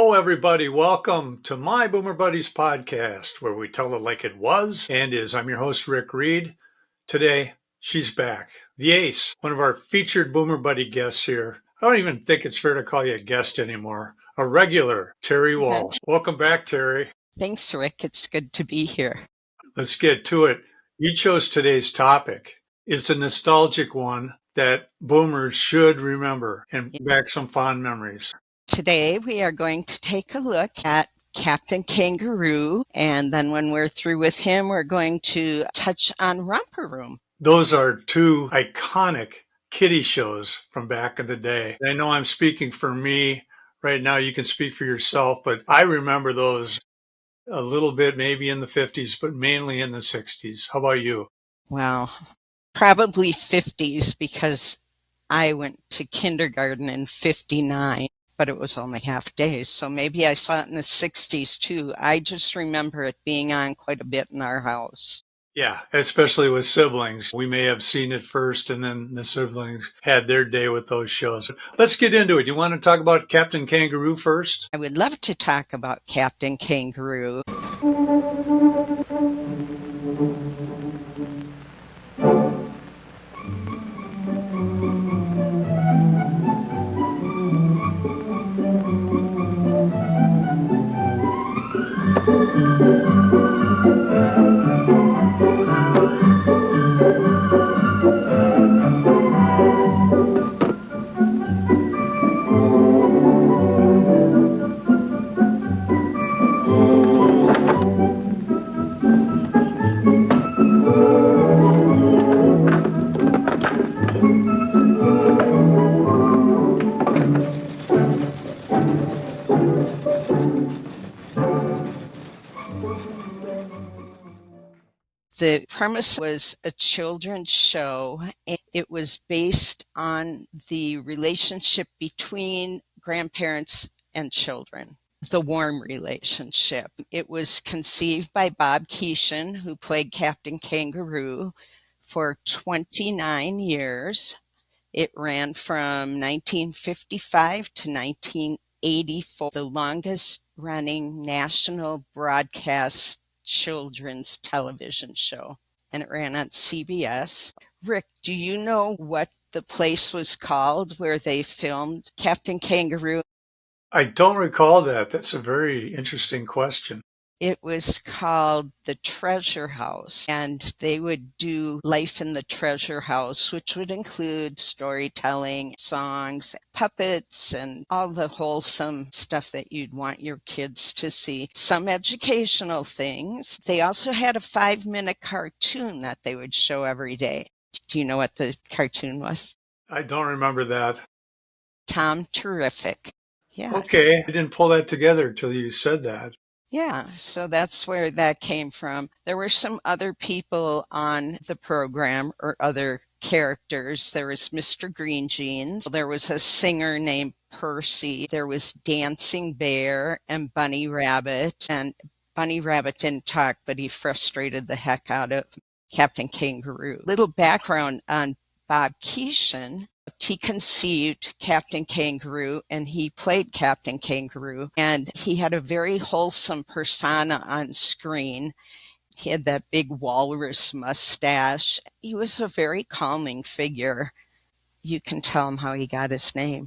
Hello, everybody. Welcome to my Boomer Buddies podcast, where we tell it like it was and is. I'm your host, Rick Reed. Today, she's back. The Ace, one of our featured Boomer Buddy guests here. I don't even think it's fair to call you a guest anymore. A regular, Terry Walsh. Welcome back, Terry. Thanks, Rick. It's good to be here. Let's get to it. You chose today's topic. It's a nostalgic one that boomers should remember and bring back some fond memories. Today, we are going to take a look at Captain Kangaroo, and then when we're through with him, we're going to touch on Romper Room. Those are two iconic kiddie shows from back in the day. I know I'm speaking for me right now. You can speak for yourself, but I remember those a little bit, maybe in the 50s, but mainly in the 60s. How about you? Well, probably 50s because I went to kindergarten in 59. But it was only half days, so maybe I saw it in the 60s too. I just remember it being on quite a bit in our house. Yeah, especially with siblings. We may have seen it first, and then the siblings had their day with those shows. Let's get into it. You want to talk about Captain Kangaroo first? I would love to talk about Captain Kangaroo. The premise was a children's show. It was based on the relationship between grandparents and children, the warm relationship. It was conceived by Bob Keeshan, who played Captain Kangaroo for 29 years. It ran from 1955 to 1984, the longest running national broadcast children's television show, and it ran on CBS. Rick, do you know what the place was called where they filmed Captain Kangaroo? I don't recall that. That's a very interesting question. It was called the Treasure House, and they would do life in the Treasure House, which would include storytelling, songs, puppets, and all the wholesome stuff that you'd want your kids to see. Some educational things. They also had a 5-minute cartoon that they would show every day. Do you know what the cartoon was? I don't remember that. Tom Terrific. Yes. Okay, I didn't pull that together until you said that. Yeah, so that's where that came from. There were some other people on the program or other characters. There was Mr. Green Jeans. There was a singer named Percy. There was Dancing Bear and Bunny Rabbit. And Bunny Rabbit didn't talk, but he frustrated the heck out of Captain Kangaroo. Little background on Bob Keeshan. He conceived Captain Kangaroo and he played Captain Kangaroo, and he had a very wholesome persona on screen. He had that big walrus mustache. He was a very calming figure. You can tell him how he got his name.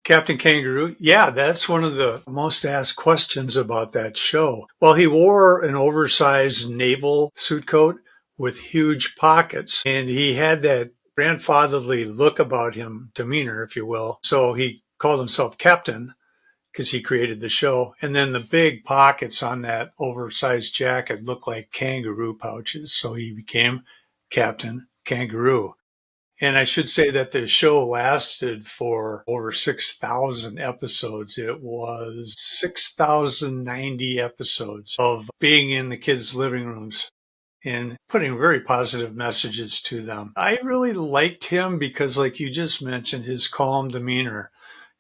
Captain Kangaroo, yeah, that's one of the most asked questions about that show. Well, he wore an oversized naval suit coat with huge pockets, and he had that grandfatherly look about him, demeanor, if you will. So he called himself Captain because he created the show. And then the big pockets on that oversized jacket looked like kangaroo pouches. So he became Captain Kangaroo. And I should say that the show lasted for over 6,000 episodes. It was 6,090 episodes of being in the kids' living rooms and putting very positive messages to them. I really liked him because, like you just mentioned, his calm demeanor.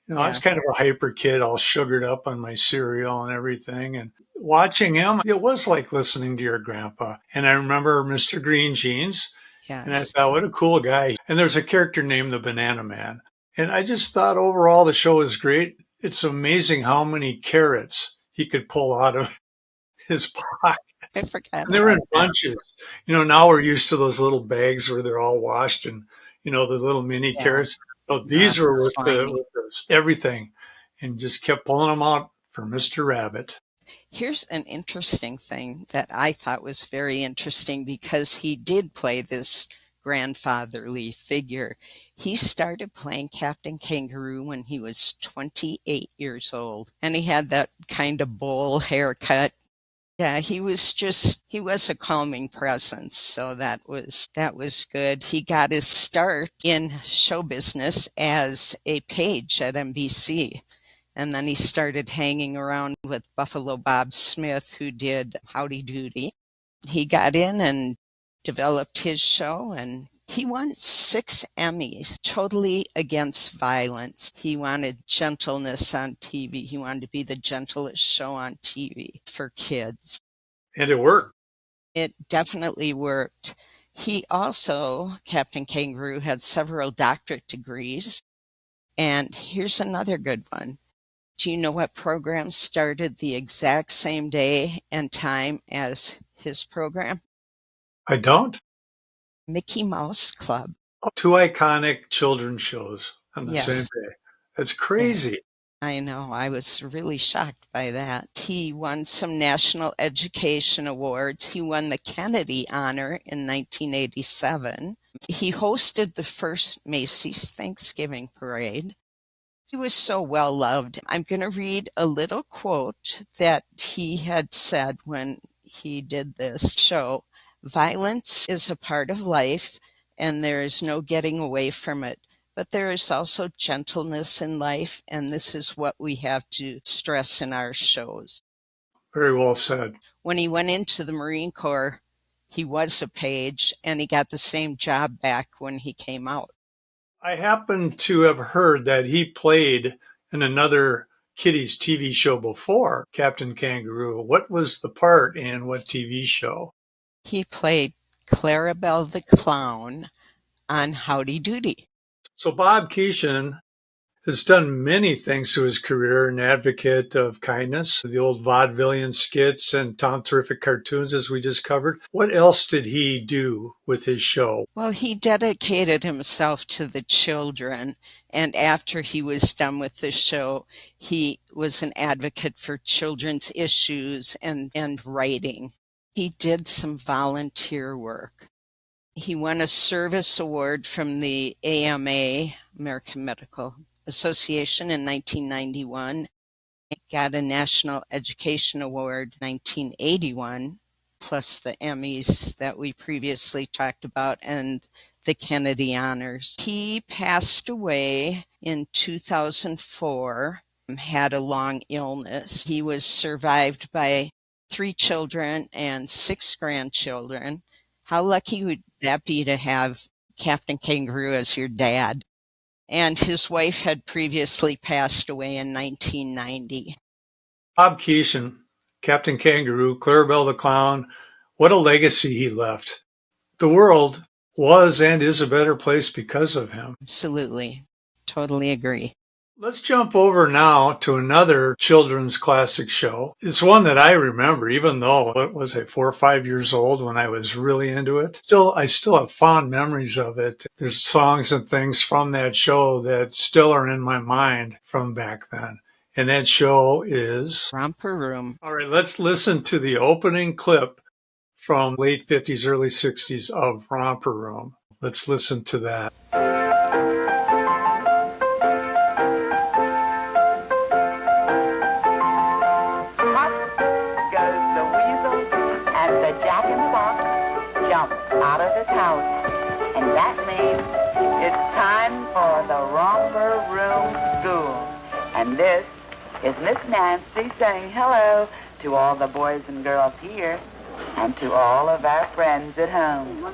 I was kind of a hyper kid, all sugared up on my cereal and everything. And watching him, it was like listening to your grandpa. And I remember Mr. Green Jeans. Yes. And I thought, what a cool guy. And there's a character named the Banana Man. And I just thought overall the show was great. It's amazing how many carrots he could pull out of his pocket. I forgot And they were in about that. bunches. Now we're used to those little bags where they're all washed and, the little mini Yeah, carrots. Oh, not these were with slimy. everything, and just kept pulling them out for Mr. Rabbit. Here's an interesting thing that I thought was very interesting because he did play this grandfatherly figure. He started playing Captain Kangaroo when he was 28 years old, and he had that kind of bowl haircut. Yeah, he was a calming presence, so that was good. He got his start in show business as a page at NBC. And then he started hanging around with Buffalo Bob Smith, who did Howdy Doody. He got in and developed his show, and he won 6 Emmys, totally against violence. He wanted gentleness on TV. He wanted to be the gentlest show on TV for kids. And it worked. It definitely worked. He also, Captain Kangaroo, had several doctorate degrees. And here's another good one. Do you know what program started the exact same day and time as his program? I don't. Mickey Mouse Club. Two iconic children's shows on the same Yes, day. That's yes. crazy. I know. I was really shocked by that. He won some national education awards. He won the Kennedy Honor in 1987. He hosted the first Macy's Thanksgiving Parade. He was so well loved. I'm going to read a little quote that he had said when he did this show. Violence is a part of life, and there is no getting away from it. But there is also gentleness in life, and this is what we have to stress in our shows. Very well said. When he went into the Marine Corps, he was a page, and he got the same job back when he came out. I happen to have heard that he played in another kiddies TV show before Captain Kangaroo. What was the part and what TV show? He played Clarabelle the Clown on Howdy Doody. So Bob Keeshan has done many things to his career, an advocate of kindness, the old vaudevillian skits and Tom Terrific cartoons, as we just covered. What else did he do with his show? Well, he dedicated himself to the children, and after he was done with the show, he was an advocate for children's issues and writing. He did some volunteer work. He won a service award from the AMA, American Medical Association, in 1991. Got a National Education Award 1981, plus the Emmys that we previously talked about and the Kennedy Honors. He passed away in 2004, had a long illness. He was survived by 3 children and 6 grandchildren. How lucky would that be to have Captain Kangaroo as your dad? And his wife had previously passed away in 1990. Bob Keeshan, Captain Kangaroo, Clarabelle the Clown, what a legacy he left. The world was and is a better place because of him. Absolutely. Totally agree. Let's jump over now to another children's classic show. It's one that I remember, even though it was 4 or 5 years old when I was really into it. I still have fond memories of it. There's songs and things from that show that still are in my mind from back then. And that show is Romper Room. All right, let's listen to the opening clip from late 50s, early 60s of Romper Room. Let's listen to that. Out of his house, and that means it's time for the Romper Room School. And this is Miss Nancy saying hello to all the boys and girls here and to all of our friends at home.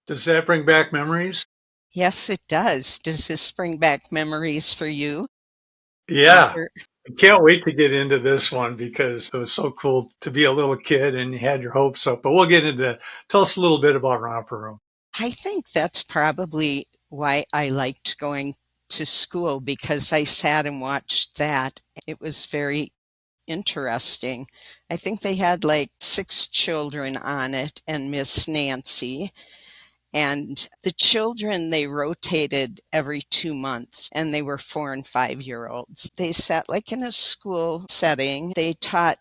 Does that bring back memories? Yes, it does. Does this bring back memories for you? Yeah. I can't wait to get into this one because it was so cool to be a little kid and you had your hopes up. But we'll get into that. Tell us a little bit about Romper Room. I think that's probably why I liked going to school because I sat and watched that. It was very interesting. I think they had like 6 children on it and Miss Nancy. And the children, they rotated every 2 months, and they were 4 and 5-year-olds. They sat like in a school setting. They taught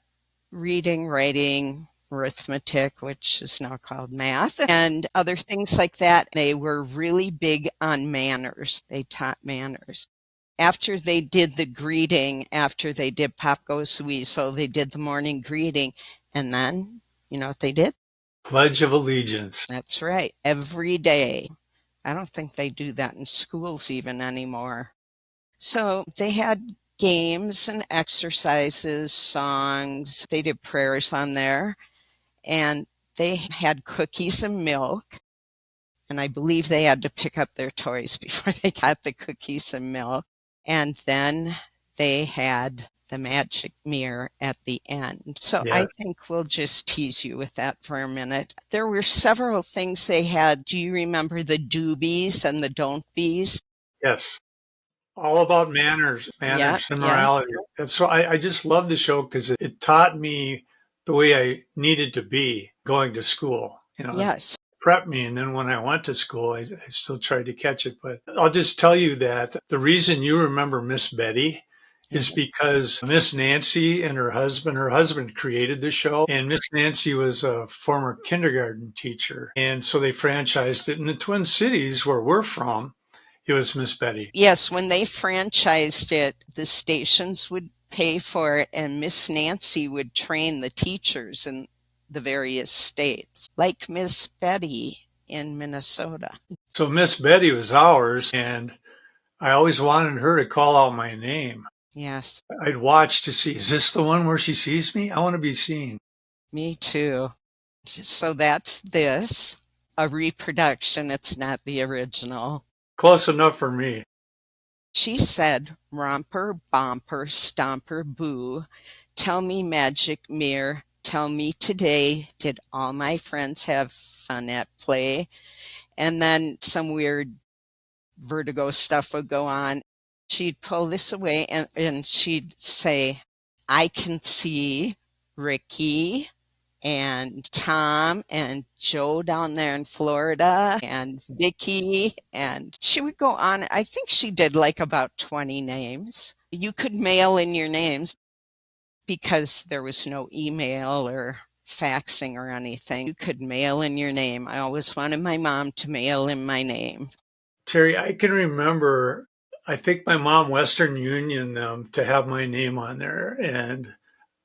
reading, writing, arithmetic, which is now called math, and other things like that. They were really big on manners. They taught manners. After they did the greeting, after they did Pop Goes Weasel, they did the morning greeting, and then, you know what they did? Pledge of Allegiance. That's right. Every day. I don't think they do that in schools even anymore. So they had games and exercises, songs. They did prayers on there, and they had cookies and milk. And I believe they had to pick up their toys before they got the cookies and milk. And then they had the magic mirror at the end. So Yeah. I think we'll just tease you with that for a minute. There were several things they had. Do you remember the doobies and the don't bees? Yes. All about manners Yeah, and yeah. morality. And so I just love the show because it taught me the way I needed to be going to school. You know, Yes. prepped me. And then when I went to school, I still tried to catch it. But I'll just tell you that the reason you remember Miss Betty is Yeah. because Miss Nancy and her husband created the show. And Miss Nancy was a former kindergarten teacher. And so they franchised it in the Twin Cities where we're from. It was Miss Betty. Yes, when they franchised it, the stations would pay for it, and Miss Nancy would train the teachers in the various states, like Miss Betty in Minnesota. So Miss Betty was ours, and I always wanted her to call out my name. Yes, I'd watch to see, is this the one where she sees me? I want to be seen. me too. So that's this, a reproduction. It's not the original. Close enough for me. She said, "Romper, bomper, stomper, boo. Tell me, magic mirror, tell me today, did all my friends have fun at play?" And then some weird vertigo stuff would go on. She'd pull this away and she'd say, "I can see Ricky and Tom and Joe down there in Florida and Vicky." And she would go on. I think she did like about 20 names. You could mail in your names because there was no email or faxing or anything. You could mail in your name. I always wanted my mom to mail in my name. Terry, I can remember, I think my mom Western Union them to have my name on there, and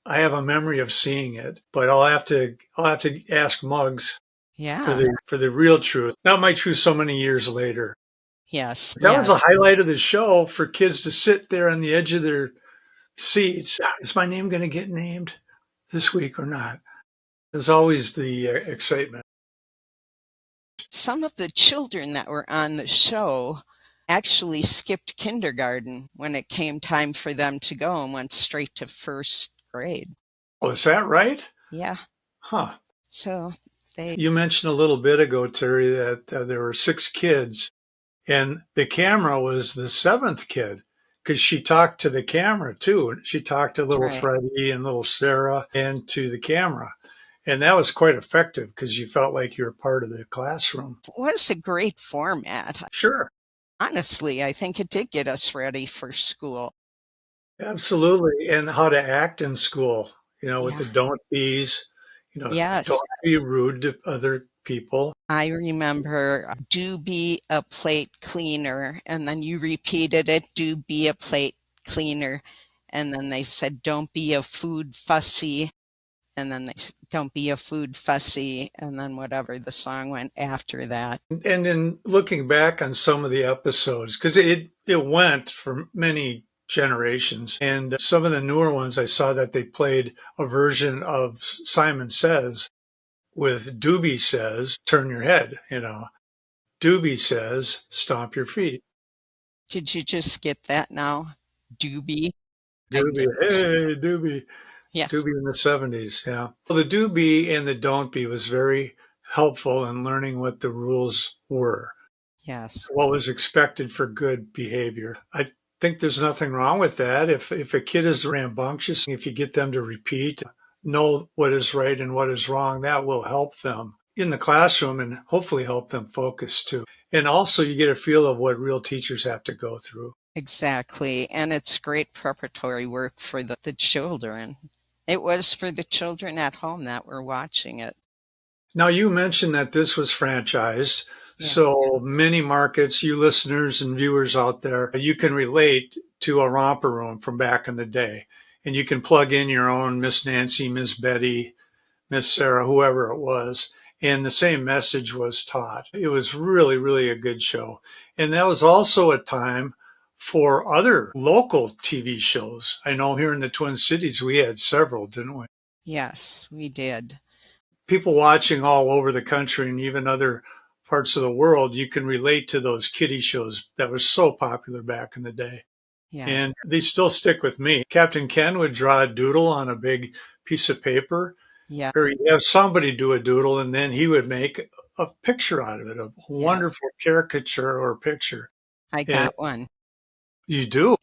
I have a memory of seeing it, but I'll have to ask Muggs Yeah. for the real truth. Not my truth so many years later. Yes. That was a Yes. highlight of the show for kids to sit there on the edge of their seats. Is my name going to get named this week or not? There's always the excitement. Some of the children that were on the show actually skipped kindergarten when it came time for them to go and went straight to first grade. Oh, is that right? Yeah. Huh. So they, You mentioned a little bit ago, Terry, that there were 6 kids, and the camera was the 7th kid because she talked to the camera too. She talked to little right. Freddie and little Sarah and to the camera. And that was quite effective because you felt like you were part of the classroom. It was a great format. Sure. Honestly, I think it did get us ready for school. Absolutely. And how to act in school, with the Yeah. don't be's, Yes. don't be rude to other people. I remember do be a plate cleaner. And then you repeated it, do be a plate cleaner. And then they said, don't be a food fussy. And then they said, don't be a food fussy. And then whatever the song went after that. And in looking back on some of the episodes, because it went for many generations, and some of the newer ones, I saw that they played a version of Simon Says with Doobie Says, turn your head, Doobie Says, stomp your feet. Did you just get that now? Doobie? I Doobie, didn't. hey, Doobie. Yeah. Doobie in the 70s, yeah. Well, the doobie and the don't be was very helpful in learning what the rules were. Yes. what was expected for good behavior. I think there's nothing wrong with that. If a kid is rambunctious, if you get them to repeat, know what is right and what is wrong, that will help them in the classroom and hopefully help them focus too. And also you get a feel of what real teachers have to go through. Exactly. And it's great preparatory work for the children. It was for the children at home that were watching it. Now, you mentioned that this was franchised. Yes. So many markets, you listeners and viewers out there, you can relate to a romper room from back in the day. And you can plug in your own Miss Nancy, Miss Betty, Miss Sarah, whoever it was. And the same message was taught. It was really, really a good show. And that was also a time for other local TV shows. I know here in the Twin Cities, we had several, didn't we? Yes, we did. People watching all over the country and even other parts of the world, you can relate to those kiddie shows that were so popular back in the day. Yes. And they still stick with me. Captain Ken would draw a doodle on a big piece of paper, Yeah. or he'd have somebody do a doodle, and then he would make a picture out of it, a Yes. wonderful caricature or picture. I And got one. you do.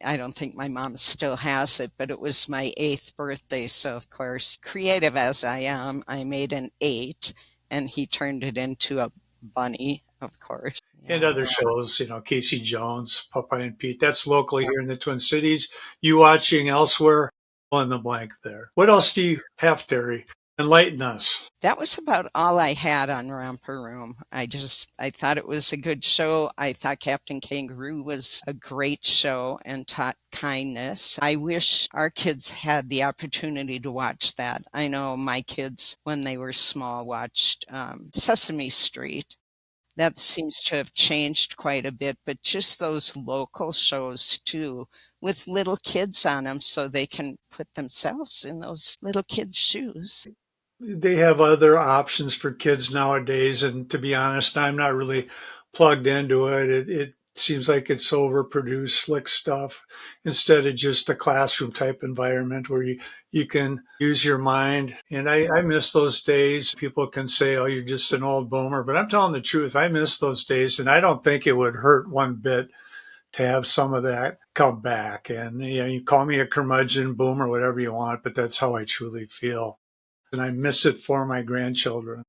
I don't think my mom still has it, but it was my 8th birthday. So of course, creative as I am, I made an 8 and he turned it into a bunny, of course. And Yeah. other shows, Casey Jones, Popeye and Pete. That's locally here in the Twin Cities. You watching elsewhere, fill in the blank there. What else do you have, Terry? Enlighten us. That was about all I had on Romper Room. I thought it was a good show. I thought Captain Kangaroo was a great show and taught kindness. I wish our kids had the opportunity to watch that. I know my kids, when they were small, watched Sesame Street. That seems to have changed quite a bit, but just those local shows too, with little kids on them so they can put themselves in those little kids' shoes. They have other options for kids nowadays. And to be honest, I'm not really plugged into it. It seems like it's overproduced, slick stuff instead of just a classroom type environment where you can use your mind. And I miss those days. People can say, oh, you're just an old boomer. But I'm telling the truth. I miss those days. And I don't think it would hurt one bit to have some of that come back. And you call me a curmudgeon, boomer, whatever you want, but that's how I truly feel. And I miss it for my grandchildren.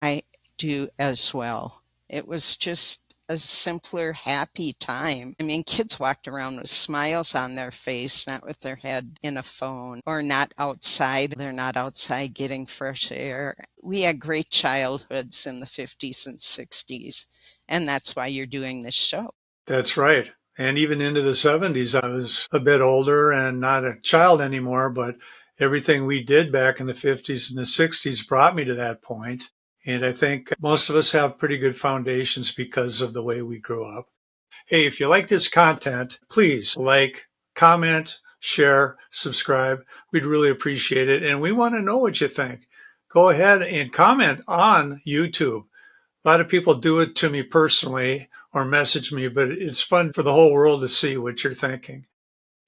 I do as well. It was just a simpler, happy time. I mean, kids walked around with smiles on their face, not with their head in a phone, or not outside. They're not outside getting fresh air. We had great childhoods in the 50s and 60s, and that's why you're doing this show. That's right. And even into the 70s, I was a bit older and not a child anymore, but everything we did back in the 50s and the 60s brought me to that point. And I think most of us have pretty good foundations because of the way we grew up. Hey, if you like this content, please like, comment, share, subscribe. We'd really appreciate it. And we want to know what you think. Go ahead and comment on YouTube. A lot of people do it to me personally or message me, but it's fun for the whole world to see what you're thinking.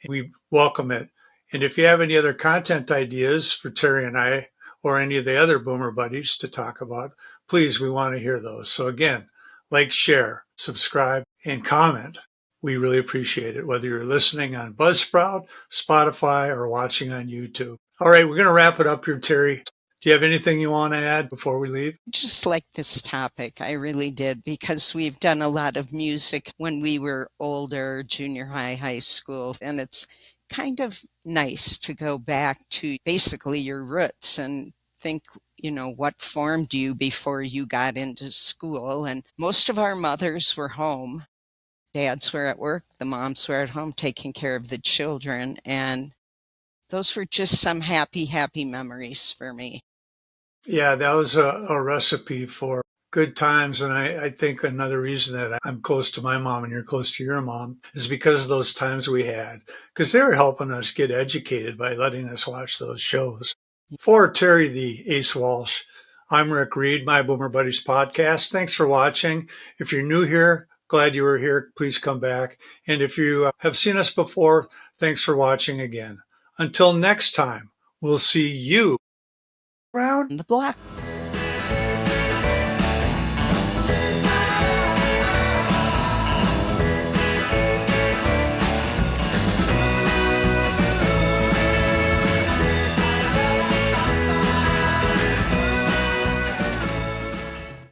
We welcome it. And if you have any other content ideas for Terry and I or any of the other boomer buddies to talk about, please, we want to hear those. So again, like, share, subscribe, and comment. We really appreciate it, whether you're listening on Buzzsprout, Spotify, or watching on YouTube. All right, we're going to wrap it up here, Terry. Do you have anything you want to add before we leave? Just like this topic, I really did, because we've done a lot of music when we were older, junior high, high school, and it's kind of nice to go back to basically your roots and think, what formed you before you got into school. And most of our mothers were home. Dads were at work, the moms were at home taking care of the children. And those were just some happy, happy memories for me. Yeah, that was a recipe for good times. And I think another reason that I'm close to my mom and you're close to your mom is because of those times we had, because they were helping us get educated by letting us watch those shows. For Terry the Ace Walsh, I'm Rick Reed, my Boomer Buddies podcast. Thanks for watching. If you're new here, glad you were here. Please come back. And if you have seen us before, thanks for watching again. Until next time, we'll see you around The block.